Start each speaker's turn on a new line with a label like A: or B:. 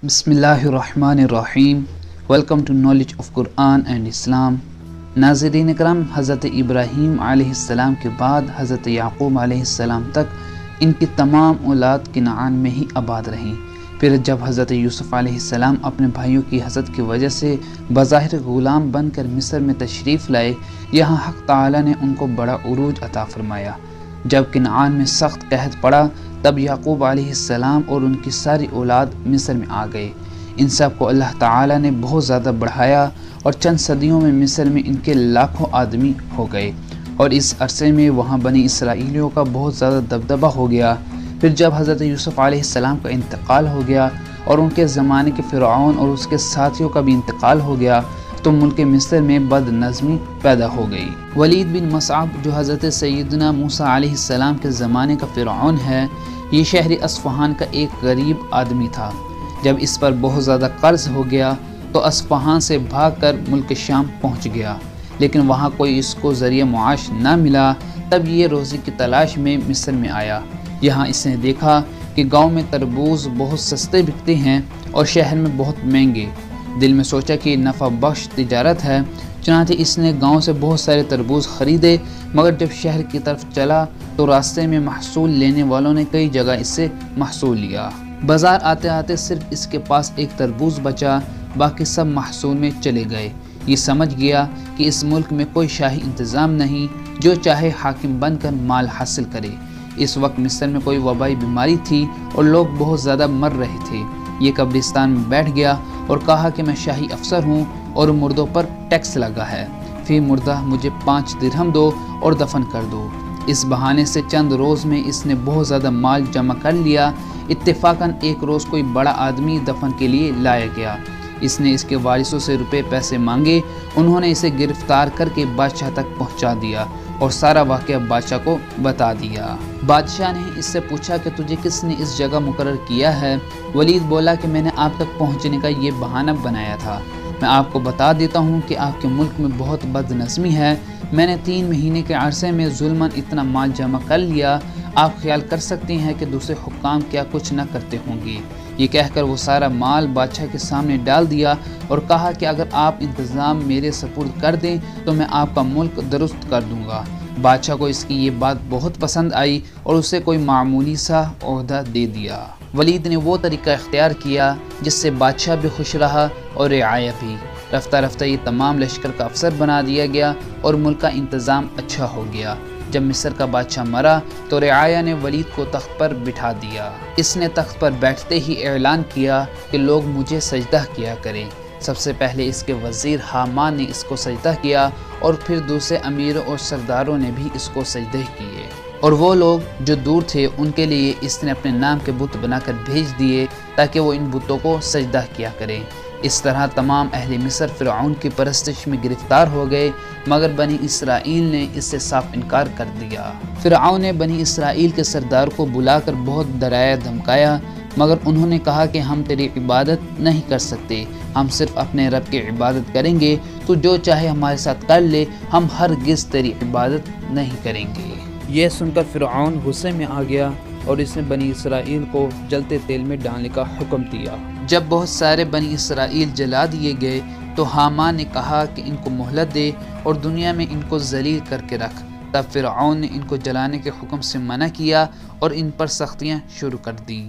A: بسم اللہ الرحمن الرحیم۔ Welcome to knowledge of Quran and Islam. ناظرین کرام، حضرت ابراہیم علیہ السلام کے بعد حضرت یعقوب علیہ السلام تک ان کی تمام اولاد کنعان میں ہی آباد رہیں۔ پھر جب حضرت یوسف علیہ السلام اپنے بھائیوں کی حسد کی وجہ سے بظاہر غلام بن کر مصر میں تشریف لائے، یہاں حق تعالی نے ان کو بڑا عروج عطا فرمایا۔ جب کنعان میں سخت قحط پڑا تب یعقوب علیہ السلام اور ان کی ساری اولاد مصر میں آ گئے۔ ان سب کو اللہ تعالی نے بہت زیادہ بڑھایا اور چند صدیوں میں مصر میں ان کے لاکھوں آدمی ہو گئے، اور اس عرصے میں وہاں بنی اسرائیلیوں کا بہت زیادہ دبدبہ ہو گیا۔ پھر جب حضرت یوسف علیہ السلام کا انتقال ہو گیا اور ان کے زمانے کے فرعون اور اس کے ساتھیوں کا بھی انتقال ہو گیا تو ملک مصر میں بد نظمی پیدا ہو گئی۔ ولید بن مصعب جو حضرت سیدنا موسیٰ علیہ السلام کے زمانے کا فرعون ہے، یہ شہری اصفہان کا ایک غریب آدمی تھا۔ جب اس پر بہت زیادہ قرض ہو گیا تو اصفہان سے بھاگ کر ملک شام پہنچ گیا، لیکن وہاں کوئی اس کو ذریعہ معاش نہ ملا۔ تب یہ روزی کی تلاش میں مصر میں آیا۔ یہاں اس نے دیکھا کہ گاؤں میں تربوز بہت سستے بکتے ہیں اور شہر میں بہت مہنگے۔ دل میں سوچا کہ نفع بخش تجارت ہے، چنانچہ اس نے گاؤں سے بہت سارے تربوز خریدے، مگر جب شہر کی طرف چلا تو راستے میں محصول لینے والوں نے کئی جگہ اس سے محصول لیا۔ بازار آتے آتے صرف اس کے پاس ایک تربوز بچا، باقی سب محصول میں چلے گئے۔ یہ سمجھ گیا کہ اس ملک میں کوئی شاہی انتظام نہیں، جو چاہے حاکم بن کر مال حاصل کرے۔ اس وقت مصر میں کوئی وبائی بیماری تھی اور لوگ بہت زیادہ مر رہے تھے۔ یہ قبرستان میں بیٹھ گیا اور کہا کہ میں شاہی افسر ہوں اور مردوں پر ٹیکس لگا ہے، فی مردہ مجھے 5 درہم دو اور دفن کر دو۔ اس بہانے سے چند روز میں اس نے بہت زیادہ مال جمع کر لیا۔ اتفاقاً ایک روز کوئی بڑا آدمی دفن کے لیے لایا گیا۔ اس نے اس کے وارثوں سے روپے پیسے مانگے۔ انہوں نے اسے گرفتار کر کے بادشاہ تک پہنچا دیا اور سارا واقعہ بادشاہ کو بتا دیا۔ بادشاہ نے اس سے پوچھا کہ تجھے کس نے اس جگہ مقرر کیا ہے؟ ولید بولا کہ میں نے آپ تک پہنچنے کا یہ بہانہ بنایا تھا۔ میں آپ کو بتا دیتا ہوں کہ آپ کے ملک میں بہت بد نظمی ہے۔ میں نے 3 مہینے کے عرصے میں ظلماً اتنا مال جمع کر لیا، آپ خیال کر سکتے ہیں کہ دوسرے حکام کیا کچھ نہ کرتے ہوں گے۔ یہ کہہ کر وہ سارا مال بادشاہ کے سامنے ڈال دیا اور کہا کہ اگر آپ انتظام میرے سپرد کر دیں تو میں آپ کا ملک درست کر دوں گا۔ بادشاہ کو اس کی یہ بات بہت پسند آئی اور اسے کوئی معمولی سا عہدہ دے دیا۔ ولید نے وہ طریقہ اختیار کیا جس سے بادشاہ بھی خوش رہا اور رعایا بھی۔ رفتہ رفتہ یہ تمام لشکر کا افسر بنا دیا گیا اور ملک کا انتظام اچھا ہو گیا۔ جب مصر کا بادشاہ مرا تو رعایا نے ولید کو تخت پر بٹھا دیا۔ اس نے تخت پر بیٹھتے ہی اعلان کیا کہ لوگ مجھے سجدہ کیا کریں۔ سب سے پہلے اس کے وزیر حامان نے اس کو سجدہ کیا اور پھر دوسرے امیروں اور سرداروں نے بھی اس کو سجدہ کیے، اور وہ لوگ جو دور تھے ان کے لیے اس نے اپنے نام کے بت بنا کر بھیج دیے تاکہ وہ ان بتوں کو سجدہ کیا کریں۔ اس طرح تمام اہل مصر فرعون کی پرستش میں گرفتار ہو گئے، مگر بنی اسرائیل نے اس سے صاف انکار کر دیا۔ فرعون نے بنی اسرائیل کے سردار کو بلا کر بہت ڈرایا دھمکایا، مگر انہوں نے کہا کہ ہم تیری عبادت نہیں کر سکتے، ہم صرف اپنے رب کی عبادت کریں گے، تو جو چاہے ہمارے ساتھ کر لے، ہم ہرگز تیری عبادت نہیں کریں گے۔ یہ سن کر فرعون غصے میں آ گیا اور اس نے بنی اسرائیل کو جلتے تیل میں ڈالنے کا حکم دیا۔ جب بہت سارے بنی اسرائیل جلا دیے گئے تو حامان نے کہا کہ ان کو مہلت دے اور دنیا میں ان کو ذلیل کر کے رکھ۔ تب فرعون نے ان کو جلانے کے حکم سے منع کیا اور ان پر سختیاں شروع کر دیں۔